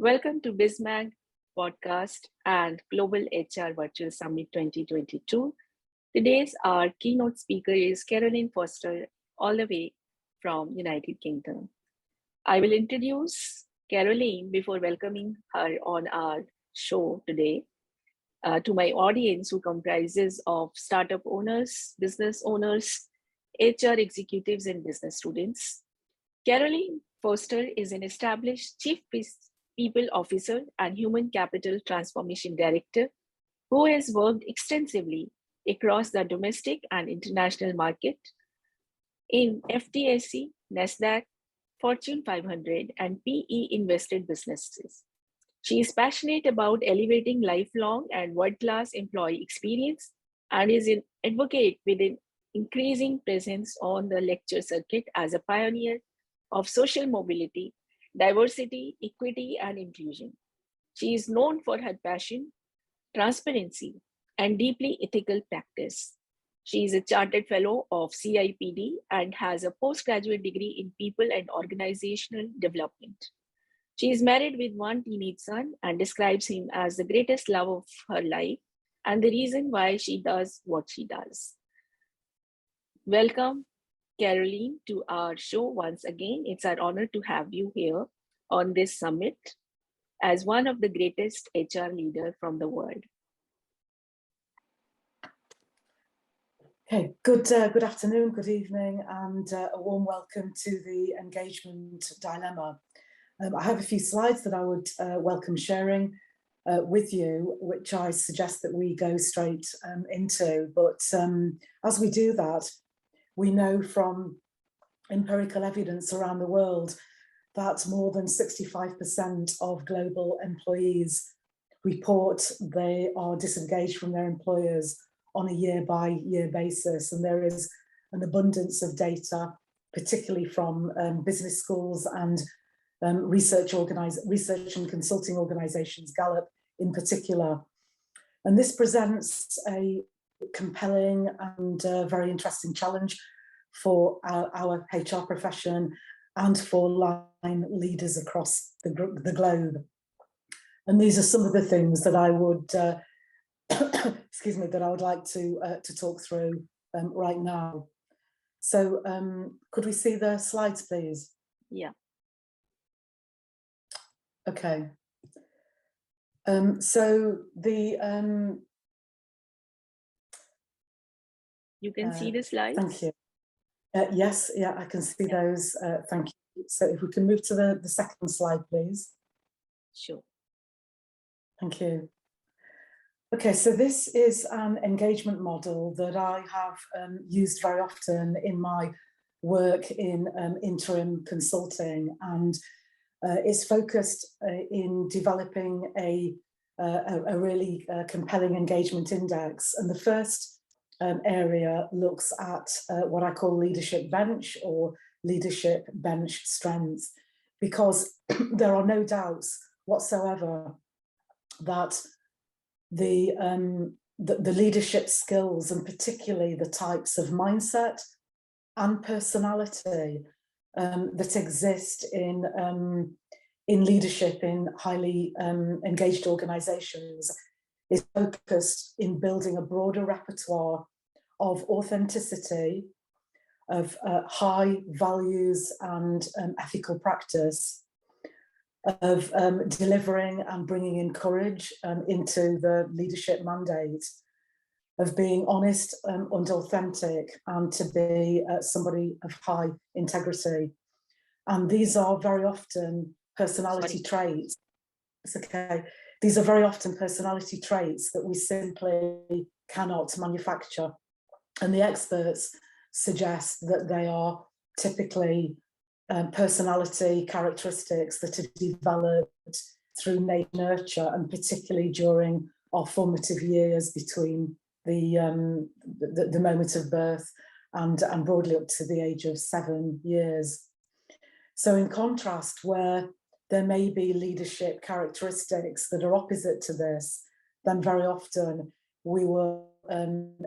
Welcome to BizMag podcast and Global HR Virtual Summit 2022. Today's our keynote speaker is Caroline Foster, all the way from United Kingdom. I will introduce Caroline before welcoming her on our show today to my audience, who comprises of startup owners, business owners, HR executives, and business students. Caroline Foster is an established Chief People Officer and Human Capital Transformation Director who has worked extensively across the domestic and international market in FTSE, NASDAQ, Fortune 500, and PE invested businesses. She is passionate about elevating lifelong and world-class employee experience and is an advocate with an increasing presence on the lecture circuit as a pioneer of social mobility, diversity, equity, and inclusion. She is known for her passion, transparency, and deeply ethical practice. She is a chartered fellow of CIPD and has a postgraduate degree in People and Organisational Development. She is married with one teenage son and describes him as the greatest love of her life and the reason why she does what she does. Welcome, Caroline, to our show once again. It's our honor to have you here on this summit as one of the greatest HR leaders from the world. Okay, good afternoon, good evening, and a warm welcome to the engagement dilemma. I have a few slides that I would welcome sharing with you, which I suggest that we go straight into. But as we do that, we know from empirical evidence around the world that more than 65% of global employees report they are disengaged from their employers on a year-by-year basis. And there is an abundance of data, particularly from business schools and research and consulting organizations, Gallup in particular. And this presents a compelling and very interesting challenge for our HR profession and for line leaders across the globe. And these are some of the things that I would, excuse me, that I would like to talk through right now. So could we see the slides, please? Yeah. Okay. So the you can see the slides? Thank you. Yes, yeah, I can see those. Thank you. So if we can move to the second slide, please. Sure. Thank you. Okay, so this is an engagement model that I have used very often in my work in interim consulting, and it's focused in developing a really compelling engagement index. And the first area looks at what I call leadership bench or leadership bench strengths, because there are no doubts whatsoever that the leadership skills, and particularly the types of mindset and personality that exist in leadership in highly engaged organizations, is focused in building a broader repertoire of authenticity, of high values and ethical practice, of delivering and bringing in courage into the leadership mandate, of being honest and authentic, and to be somebody of high integrity. And these are very often personality traits. It's okay. These are very often personality traits that we simply cannot manufacture. And the experts suggest that they are typically personality characteristics that are developed through nurture, and particularly during our formative years between the moment of birth and broadly up to the age of 7 years. So in contrast, where there may be leadership characteristics that are opposite to this, then very often we will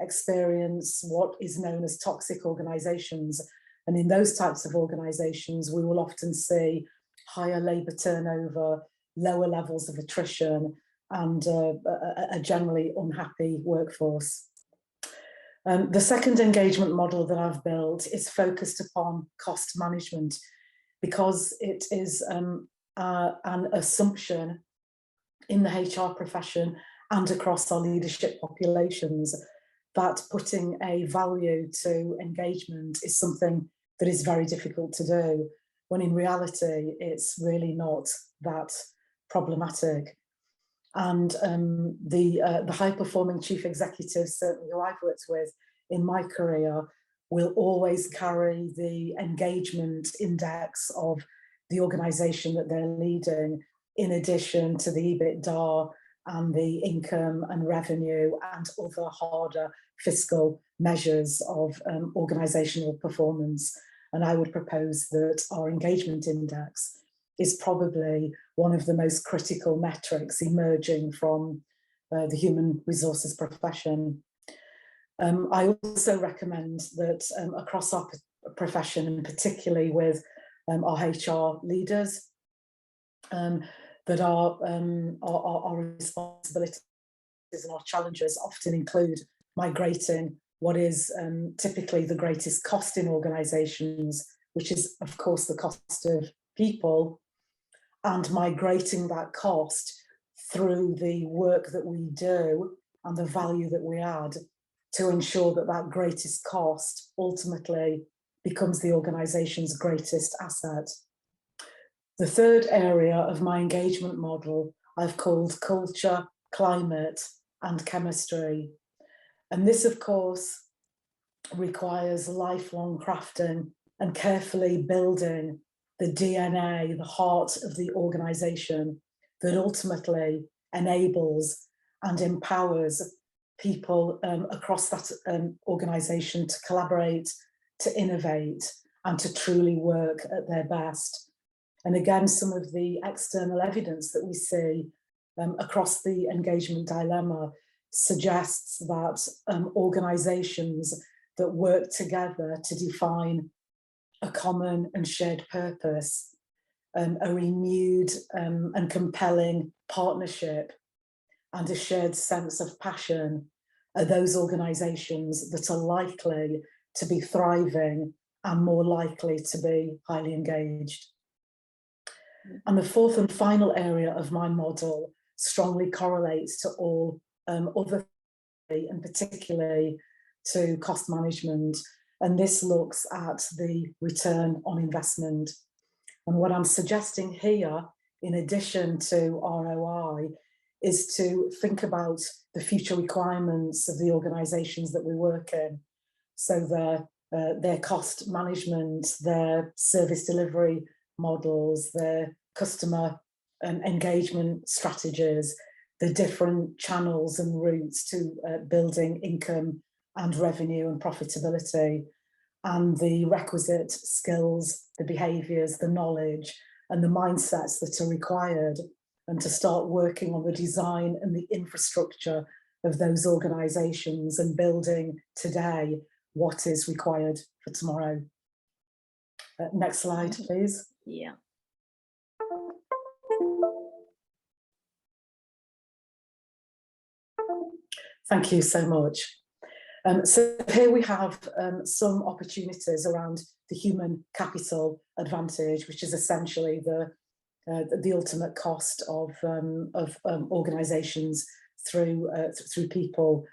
experience what is known as toxic organizations. And in those types of organizations, we will often see higher labor turnover, lower levels of attrition, and a generally unhappy workforce. The second engagement model that I've built is focused upon cost management, because it is an assumption in the HR profession and across our leadership populations that putting a value to engagement is something that is very difficult to do, when in reality it's really not that problematic. And the high-performing chief executives, certainly who I've worked with in my career, will always carry the engagement index of the organisation that they're leading, in addition to the EBITDA and the income and revenue and other harder fiscal measures of organisational performance. And I would propose that our engagement index is probably one of the most critical metrics emerging from the human resources profession. I also recommend that across our profession, and particularly with our HR leaders, that our responsibilities and our challenges often include migrating what is typically the greatest cost in organisations, which is, of course, the cost of people, and migrating that cost through the work that we do and the value that we add to ensure that that greatest cost ultimately becomes the organisation's greatest asset. The third area of my engagement model I've called culture, climate, and chemistry. And this, of course, requires lifelong crafting and carefully building the DNA, the heart of the organisation, that ultimately enables and empowers people across that organisation to collaborate, to innovate, and to truly work at their best. And again, some of the external evidence that we see across the engagement dilemma suggests that organisations that work together to define a common and shared purpose, a renewed and compelling partnership, and a shared sense of passion, are those organisations that are likely to be thriving and more likely to be highly engaged. And the fourth and final area of my model strongly correlates to all other, and particularly to cost management. And this looks at the return on investment. And what I'm suggesting here, in addition to ROI, is to think about the future requirements of the organisations that we work in. So their cost management, their service delivery models, their customer engagement strategies, the different channels and routes to building income and revenue and profitability, and the requisite skills, the behaviours, the knowledge, and the mindsets that are required, and to start working on the design and the infrastructure of those organisations and building today what is required for tomorrow. Next slide, please. Yeah. Thank you so much. So here we have some opportunities around the human capital advantage, which is essentially the ultimate cost of organisations through people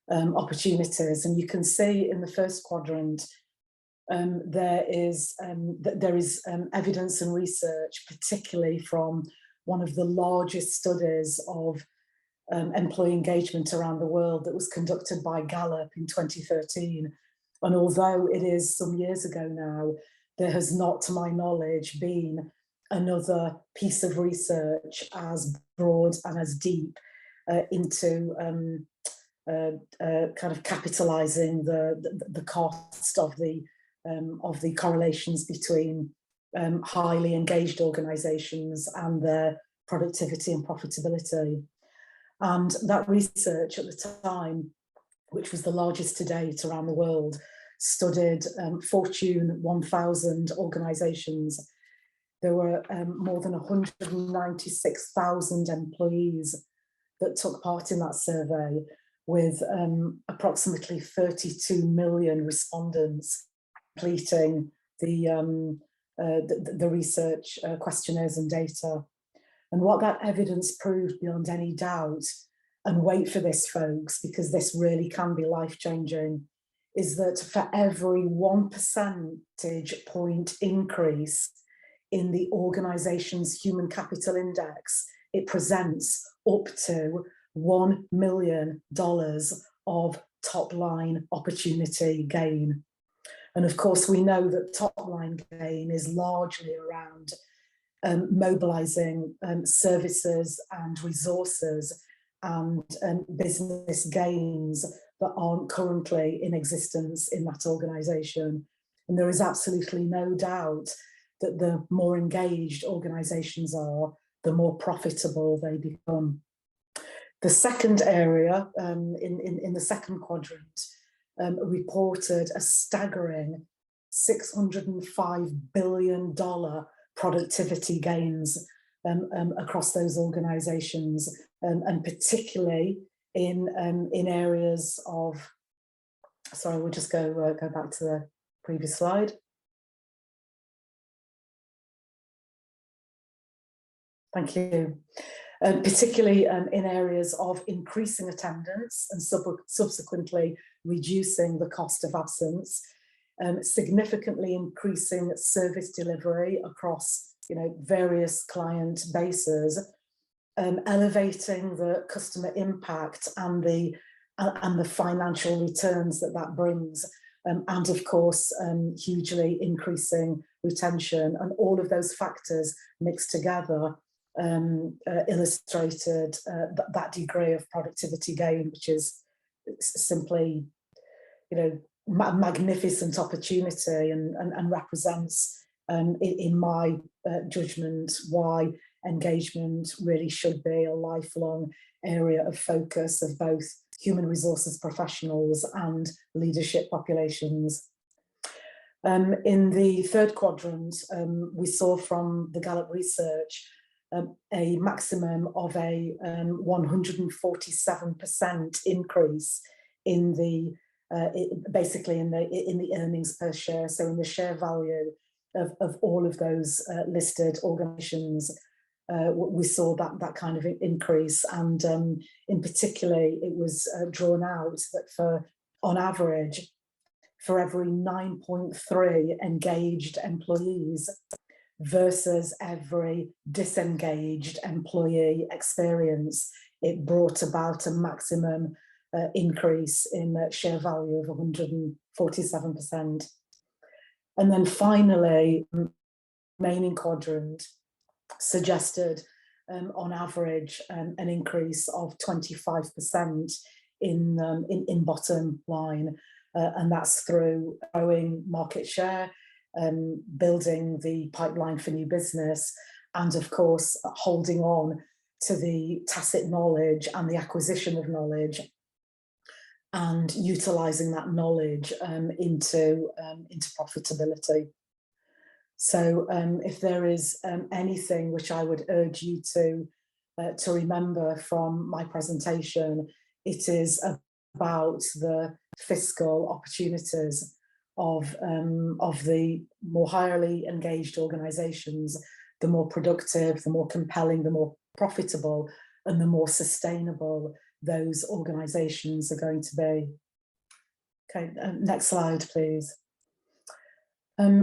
opportunities. And you can see in the first quadrant there is evidence and research, particularly from one of the largest studies of employee engagement around the world that was conducted by Gallup in 2013. And although it is some years ago now, there has not, to my knowledge, been another piece of research as broad and as deep into kind of capitalising the cost of the correlations between highly engaged organisations and their productivity and profitability. And that research at the time, which was the largest to date around the world, studied Fortune 1000 organisations There were more than 196,000 employees that took part in that survey, with approximately 32 million respondents completing the research questionnaires and data. And what that evidence proved beyond any doubt, and wait for this, folks, because this really can be life-changing, is that for every 1 percentage point increase in the organisation's human capital index, it presents up to $1 million of top-line opportunity gain. And of course, we know that top-line gain is largely around mobilising services and resources and business gains that aren't currently in existence in that organisation. And there is absolutely no doubt that the more engaged organisations are, the more profitable they become. The second area, in the second quadrant, reported a staggering $605 billion productivity gains across those organisations, and particularly in areas of, sorry, we'll just go back to the previous slide. Thank you. Particularly in areas of increasing attendance and subsequently reducing the cost of absence, significantly increasing service delivery across various client bases, elevating the customer impact and the financial returns that brings, and of course hugely increasing retention. And all of those factors mixed together illustrated that degree of productivity gain, which is simply, magnificent opportunity, and represents, in my judgment, why engagement really should be a lifelong area of focus of both human resources professionals and leadership populations. In the third quadrant, we saw from the Gallup research a maximum of a 147% increase in the basically in the earnings per share, so in the share value of all of those listed organisations. We saw that kind of increase, and in particular, it was drawn out that on average, for every 9.3 engaged employees versus every disengaged employee experience, it brought about a maximum increase in share value of 147%. And then finally, remaining quadrant suggested on average an increase of 25% in bottom line, and that's through growing market share, building the pipeline for new business, and of course holding on to the tacit knowledge and the acquisition of knowledge, and utilising that knowledge into profitability. So if there is anything which I would urge you to remember from my presentation, it is about the fiscal opportunities of the more highly engaged organisations. The more productive, the more compelling, the more profitable, and the more sustainable those organisations are going to be. Okay, next slide, please.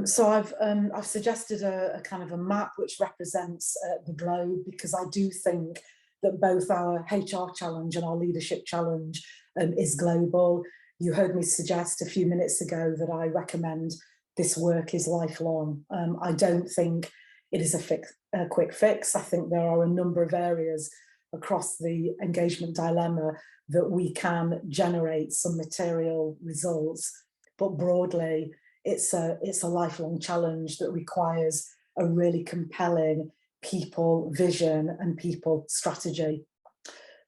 So I've suggested a kind of a map which represents the globe, because I do think that both our HR challenge and our leadership challenge is global. You heard me suggest a few minutes ago that I recommend this work is lifelong. I don't think it is a quick fix. I think there are a number of areas across the engagement dilemma that we can generate some material results, but broadly, it's a lifelong challenge that requires a really compelling people vision and people strategy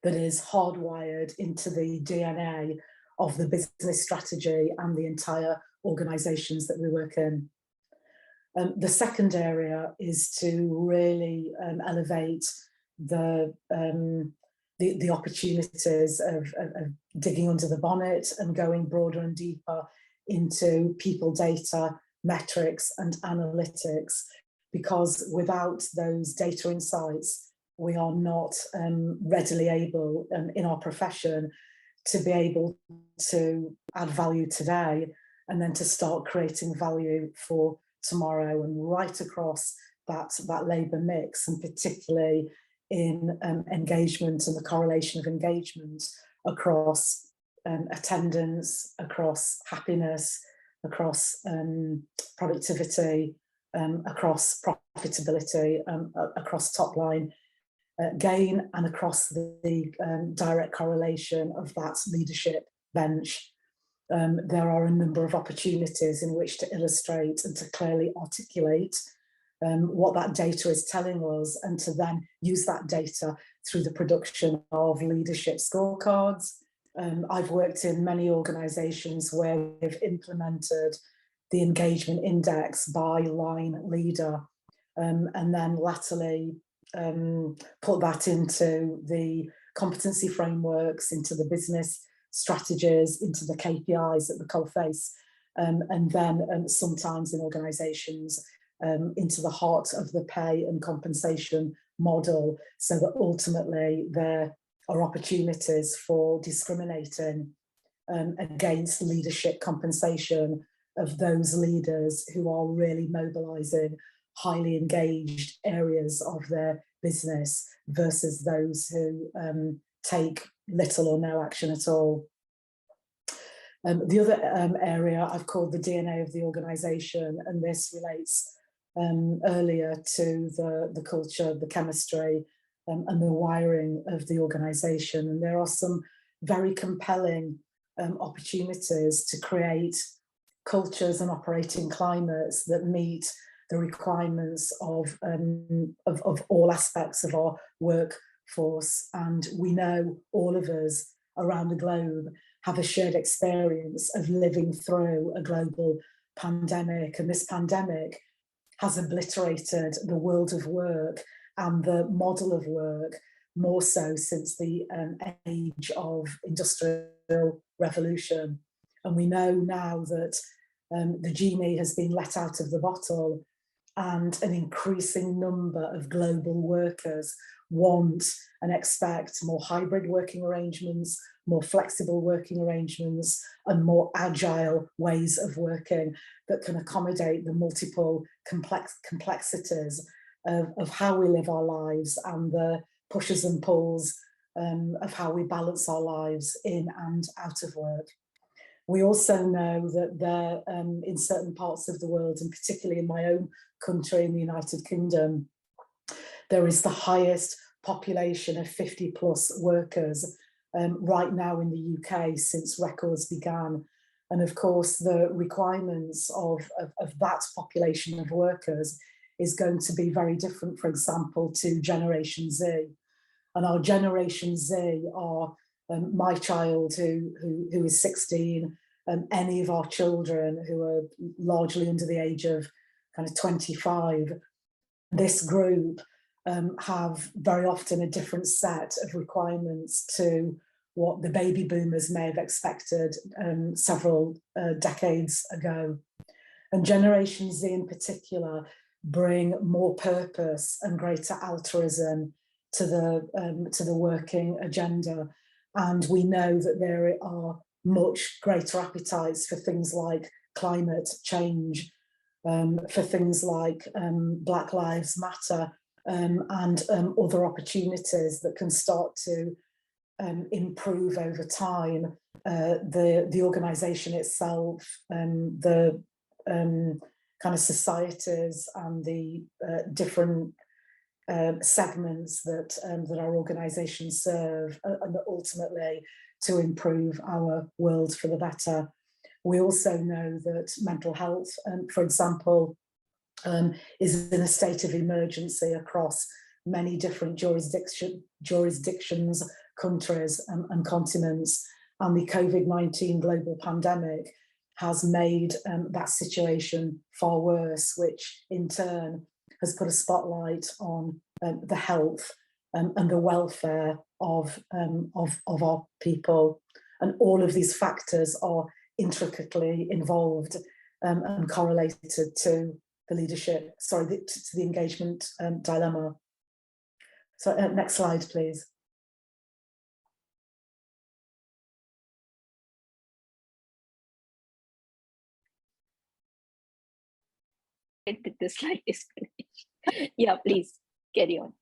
that is hardwired into the DNA of the business strategy and the entire organisations that we work in. The second area is to really elevate the opportunities of digging under the bonnet and going broader and deeper into people data, metrics and analytics, because without those data insights, we are not readily able in our profession to be able to add value today and then to start creating value for tomorrow, and right across that labour mix, and particularly in engagement and the correlation of engagement across attendance, across happiness, across productivity, across profitability, across top line gain, and across the direct correlation of that leadership bench. There are a number of opportunities in which to illustrate and to clearly articulate what that data is telling us, and to then use that data through the production of leadership scorecards. I've worked in many organisations where we've implemented the engagement index by line leader, and then latterly put that into the competency frameworks, into the business strategies, into the KPIs at the coalface, and then sometimes in organisations into the heart of the pay and compensation model, so that ultimately there are opportunities for discriminating against leadership compensation of those leaders who are really mobilising highly engaged areas of their business versus those who take little or no action at all. The other area I've called the DNA of the organisation, and this relates earlier to the culture, the chemistry, and the wiring of the organisation. And there are some very compelling opportunities to create cultures and operating climates that meet the requirements of all aspects of our workforce. And we know, all of us around the globe, have a shared experience of living through a global pandemic, and this pandemic has obliterated the world of work and the model of work, more so since the age of industrial revolution. And we know now that the genie has been let out of the bottle, and an increasing number of global workers want and expect more hybrid working arrangements, more flexible working arrangements, and more agile ways of working that can accommodate the multiple complexities of how we live our lives and the pushes and pulls of how we balance our lives in and out of work. We also know that there, in certain parts of the world, and particularly in my own country, in the United Kingdom, there is the highest population of 50 plus workers right now in the UK since records began. And of course, the requirements of that population of workers is going to be very different, for example, to Generation Z. And our Generation Z are my child who is 16, any of our children who are largely under the age of kind of 25. This group have very often a different set of requirements to what the baby boomers may have expected several decades ago. And Generation Z in particular bring more purpose and greater altruism to the working agenda. And we know that there are much greater appetites for things like climate change, for things like Black Lives Matter, and other opportunities that can start to improve over time the organisation itself, the kind of societies and the different segments that our organisations serve, and ultimately to improve our world for the better. We also know that mental health, for example, is in a state of emergency across many different jurisdictions, countries and continents. And the COVID-19 global pandemic has made that situation far worse, which in turn has put a spotlight on the health and the welfare of our people. And all of these factors are intricately involved and correlated to the leadership, sorry, to the engagement dilemma. So next slide, please. The slide is finished. Yeah, please carry on.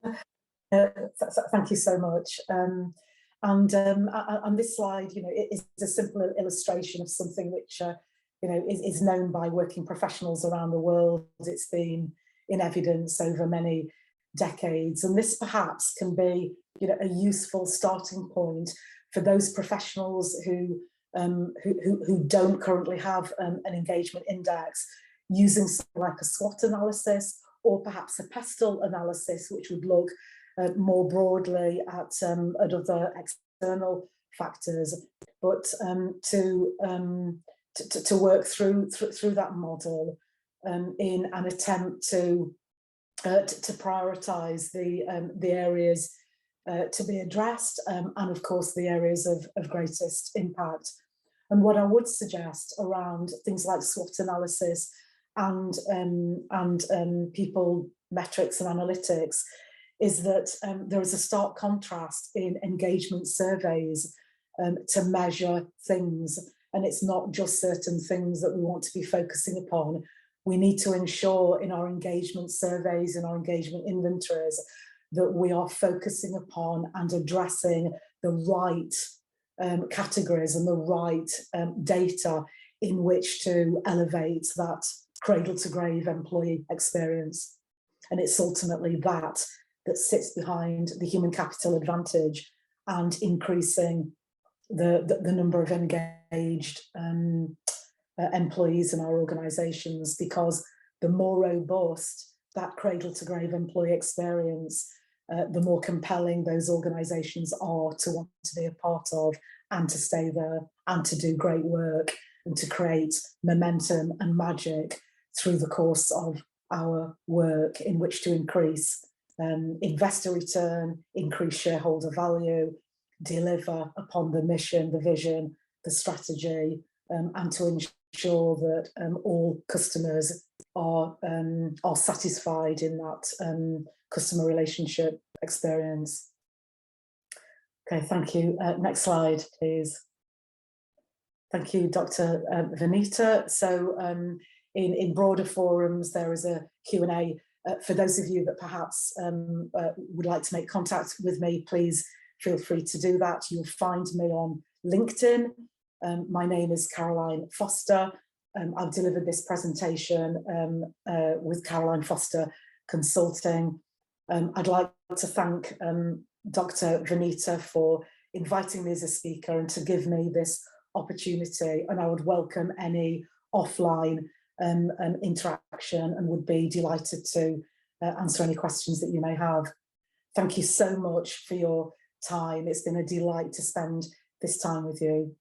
Thank you so much. And this slide, it is a simple illustration of something which, is known by working professionals around the world. It's been in evidence over many decades, and this perhaps can be, a useful starting point for those professionals who don't currently have an engagement index, using something like a SWOT analysis or perhaps a PESTLE analysis, which would look more broadly at other external factors, but to work through that model in an attempt to prioritise the areas to be addressed, and of course the areas of greatest impact. And what I would suggest around things like SWOT analysis and people metrics and analytics is that there is a stark contrast in engagement surveys to measure things, and it's not just certain things that we want to be focusing upon. We need to ensure in our engagement surveys and our engagement inventories that we are focusing upon and addressing the right categories and the right data in which to elevate that cradle to grave employee experience. And it's ultimately that sits behind the human capital advantage and increasing the number of engaged employees in our organisations, because the more robust that cradle to grave employee experience, the more compelling those organisations are to want to be a part of and to stay there and to do great work and to create momentum and magic through the course of our work, in which to increase investor return, increase shareholder value, deliver upon the mission, the vision, the strategy, and to ensure that all customers are satisfied in that customer relationship experience. Okay, thank you. Next slide, please. Thank you, Dr. Vanita. So in broader forums, there is a Q&A. For those of you that perhaps would like to make contact with me, please feel free to do that. You'll find me on LinkedIn. My name is Caroline Foster. I've delivered this presentation with Caroline Foster Consulting. I'd like to thank Dr. Vanita for inviting me as a speaker and to give me this opportunity, and I would welcome any offline interaction and would be delighted to answer any questions that you may have. Thank you so much for your time. It's been a delight to spend this time with you.